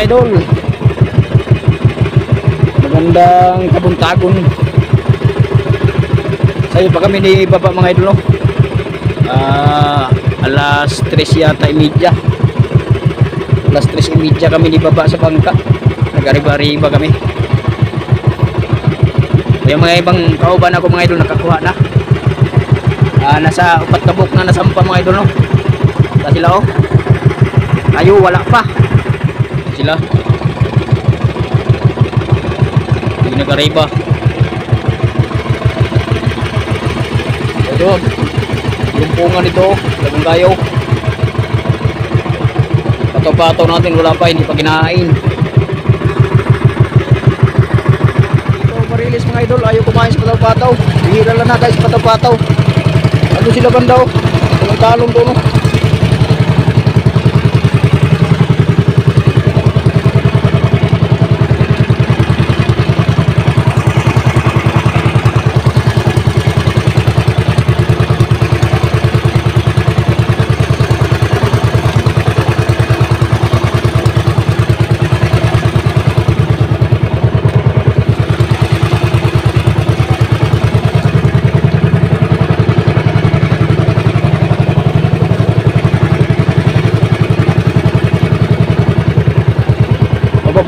mga idol. Magandang kabuntagon. Sayo pa kami ni baba mga idol, no? Alas 3 yata imidya. Alas 3 imidya kami ni baba sa bangka. Nagariba-riba kami. Yung mga ibang kauban ako mga idol nakakuha na. Nasa 4 kabuk na nasampa mga idol, no? Sila sila, oh. Ayo, wala pa sila. Hindi nagariba. Ito lumpungan ito, lagang kayo. Pato-pato natin, wala pa, hindi pa kinain. Ito marilis mga idol, ayaw kumain sa pataw-pataw. Bihira lang na guys, pataw-pataw. Ano sila bandaw? Talong doon, no?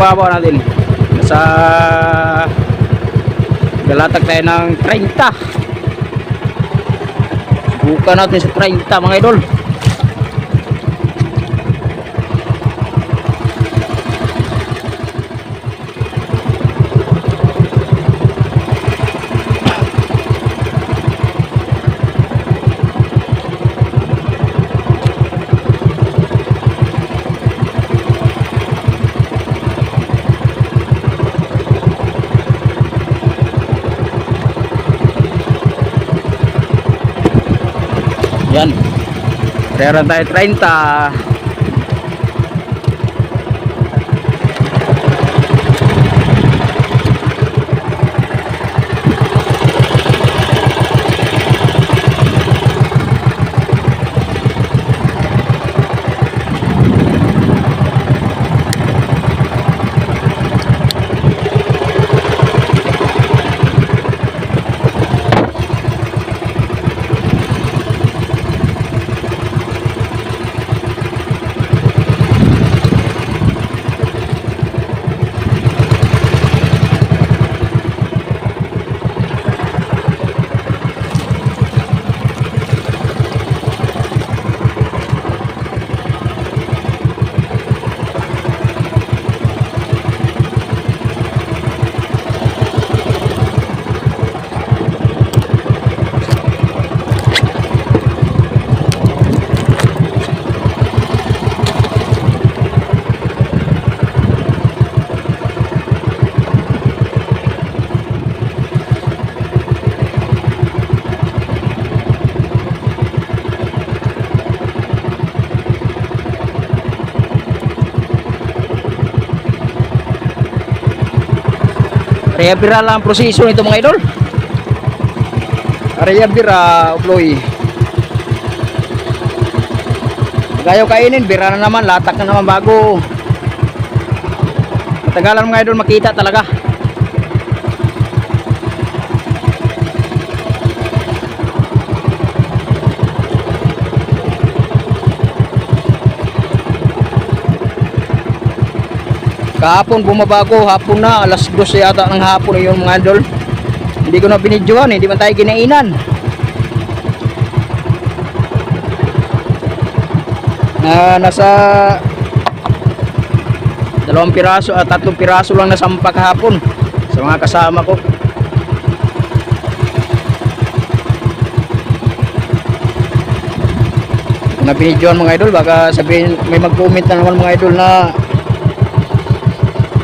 Babaw natin sa galatag tayo ng 30. Buka natin sa 30 mga idol. Yan, meron tayo 30. Area bira lang ang proseso nito mga idol. Area bira, uploy. Gayaw kainin, bira na naman, latak na naman bago. Matagalan mga idol makita talaga. Kahapon bumabago, hapon na, alas 2 yata ng hapon yung mga idol. Hindi ko na binidyohan, hindi man tayo kinainan. Nasa 2 piraso at 3 piraso lang nasampa kahapon sa mga kasama ko. Kung na binidyohan mga idol, baka sabihin, may mag-comment na naman mga idol na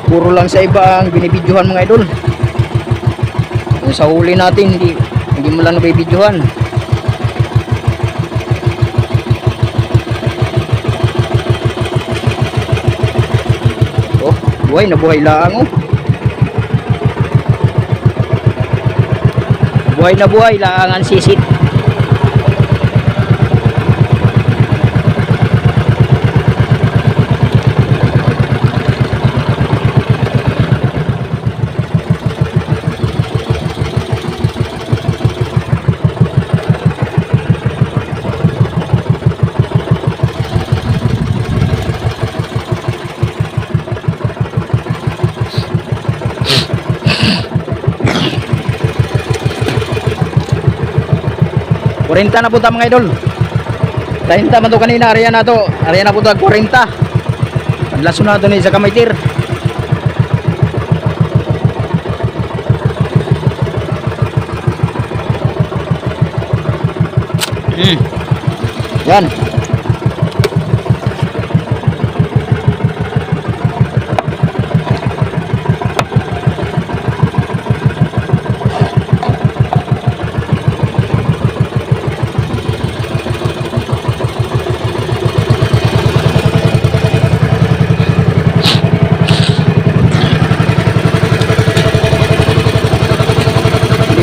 puro lang sa iba ang binibidyohan mga idol. Yung sa huli natin hindi mo lang nabibidyohan. Oh, buhay na buhay lang, oh. Buhay na buhay lang ang sisit. 40 na po ta mga idol. 30 man to kanina, area na to. Area na po to 40. Adlaso na to ni sa Kamaitir. Yan.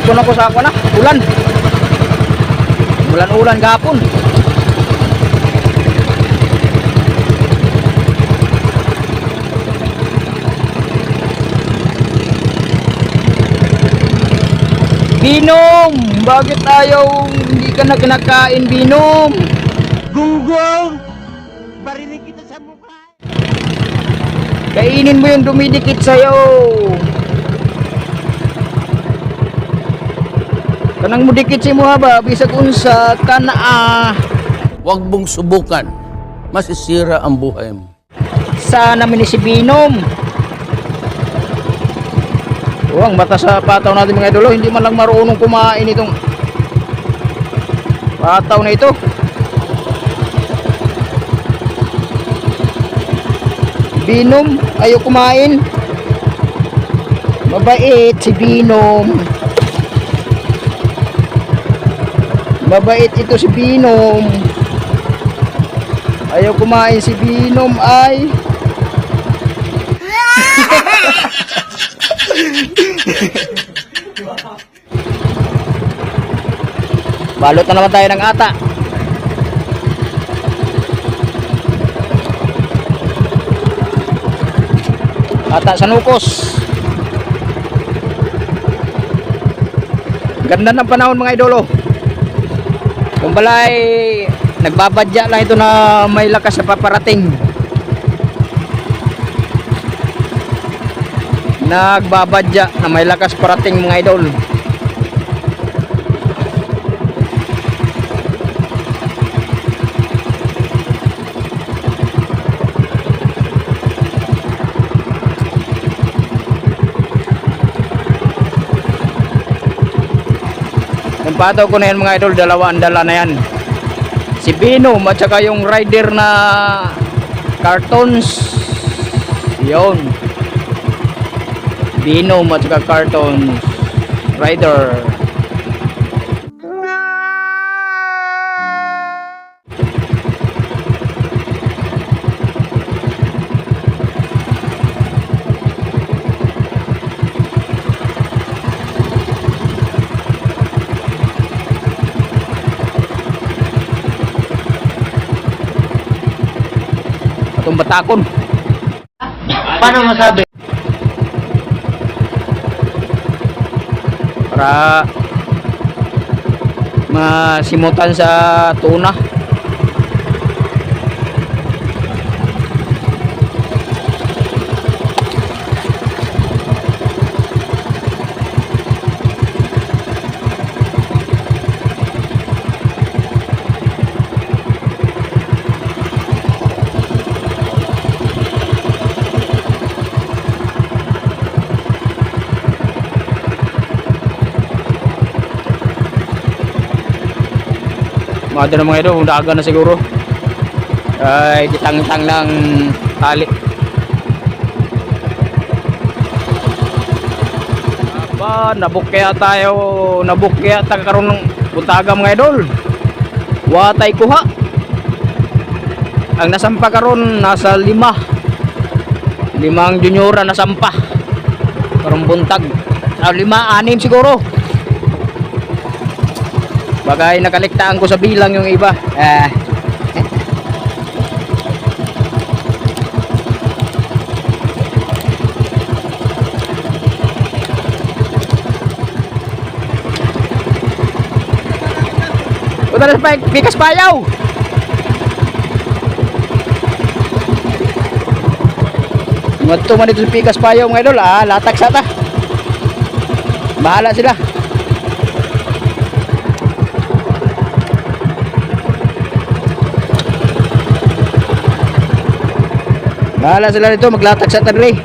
Dito na ko sa ako na, ulan. Ulan-ulan gapon. Binom! Bakit ayaw hindi ka na kinakain, Binom? Gunggong! Barinig kita sa mukha! Kainin mo yung dumidikit sa'yo. Kanang mudikit si mo ba? Bisag unsa ka na Huwag mong subukan. Masisira ang buhay mo. Sana mini si Binom. Ang mata sa pataw natin mga idolo, hindi man lang marunong kumain itong pataw na ito. Binom, ayaw kumain. Mabait si Binom. Mabait ito si Binom. Ayaw kumain si Binom ay. Balot na naman tayo ng ata. Ata sa nukos. Ganda ng panahon mga idolo. Kung balay nagbabadya lang ito na may lakas sa paparating. Nagbabadya na may lakas parating mga idol. Yung pataw ko na yan mga idol, dalawa ang dala na yan. Si Binom at saka yung rider na cartons. Yun. Binom at saka cartons rider. Atong batakon. Paano masabi? Para masimutan sa tuna. Mga na mga ito, daga na siguro. Ay, kitang-tang ng tali. Aba, nabukya tayo. Nabukya tayo karoon ng buntaga mga idol. Watay kuha. Ang nasampa karoon, nasa 5. 5 juniora nasampa. Karong buntag. 5, 6 siguro. Bagay nakaligtaan ko sa bilang yung iba. Punta na sa Pikas Payaw. Ngadto man dito sa Pikas Payaw mga idol. Latak sa ta. Bahala sila. Bahala sila nito maglatag sa tanre.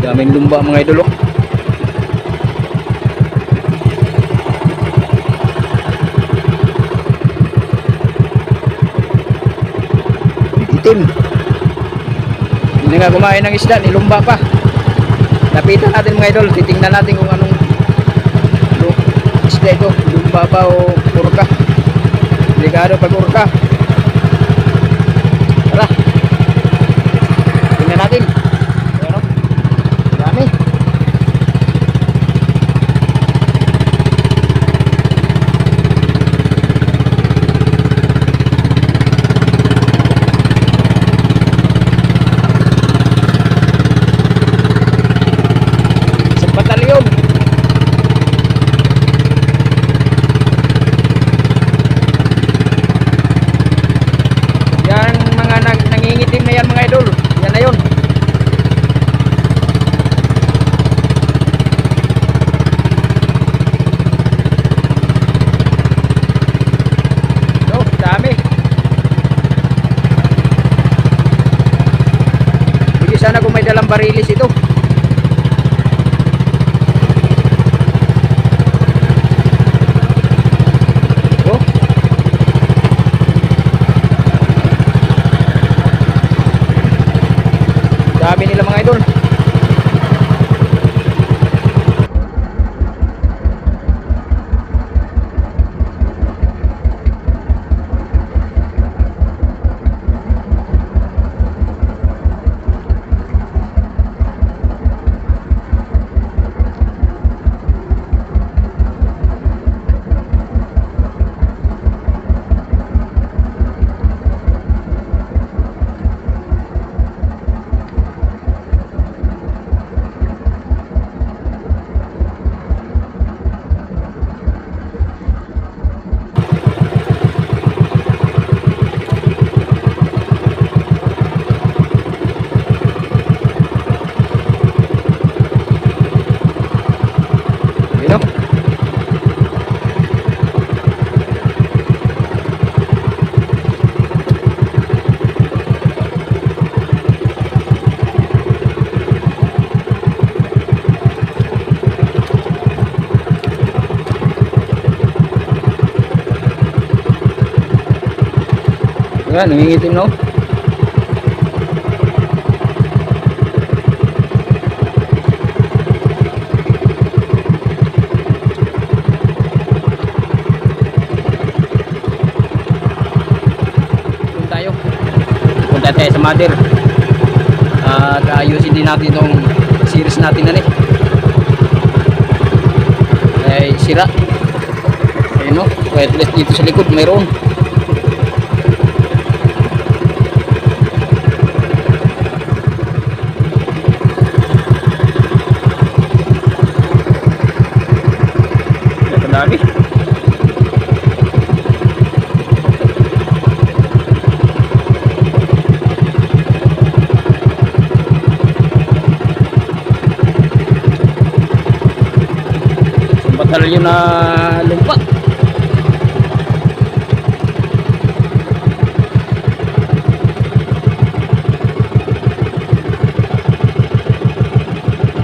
Daming lumba mga idol oh. Itim. Hindi nga kumain ng isda, nilumba pa. Lapitan natin mga idol, titingnan natin kung anong isda ito, lumba pa o urka. Delikado pag urka. Tara. Tingnan natin. Dami. Sa batalyon. Yan mga nangingitim na yan mga idol. Yan na yun. Sana kung may dalang barilis ito. Oh. Dami nila mga idol. Yan, nangingitim no. Punta tayo sa mother at ayusin din natin itong series natin na ay sira. Ayun no, wireless dito sa likod mayroon. Dami. salyo na lumpa.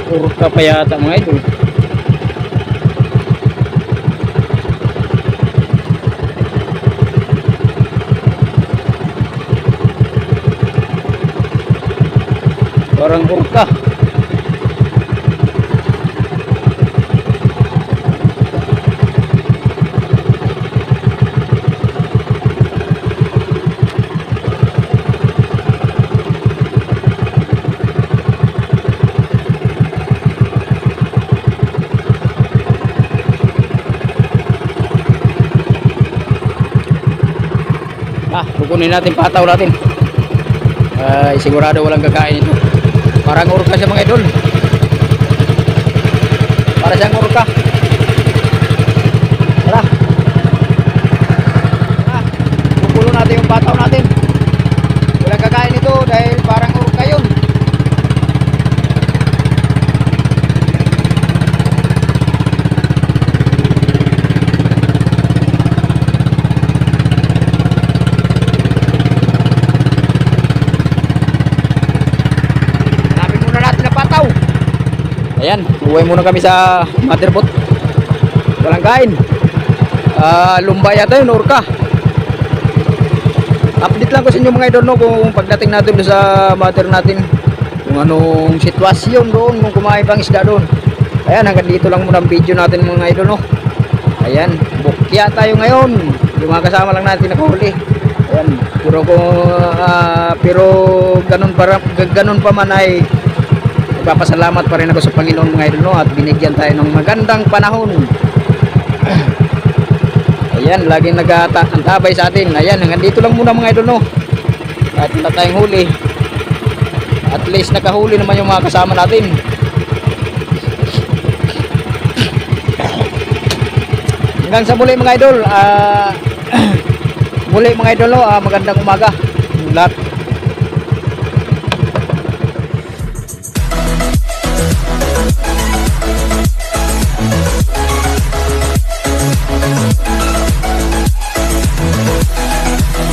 Urka pa yata mga idol. Parang urka. Kukunin natin, pataw natin. Sigurado walang kakain ito. Parang urka siya mga idol. Para siyang urka. Tara. Kukulo natin yung pataw natin. Walang kakain ito dahil parang urka yun. Ayan, uwi muna kami sa motherboard. Walang kain. Lumba yata yun, orka. Update lang ko sa inyo mga idol, no, kung pagdating natin doon sa mother natin, kung anong sitwasyon doon, kung kumain pang isda doon. Ayan, hanggang dito lang muna ang video natin mga idol, no. Ayan, bukya tayo ngayon. Yung mga kasama lang natin nakahuli. Ayan, pero ganun pa man ay nagpapasalamat pa rin ako sa Panginoon mga idol, no, at binigyan tayo ng magandang panahon. Ayan, laging nag-antabay sa atin. Ayan, hanggang dito lang muna mga idol, no. At wala tayong huli. At least nakahuli naman yung mga kasama natin. Hanggang sa muli mga idol. Muli mga idol, no, magandang umaga lahat.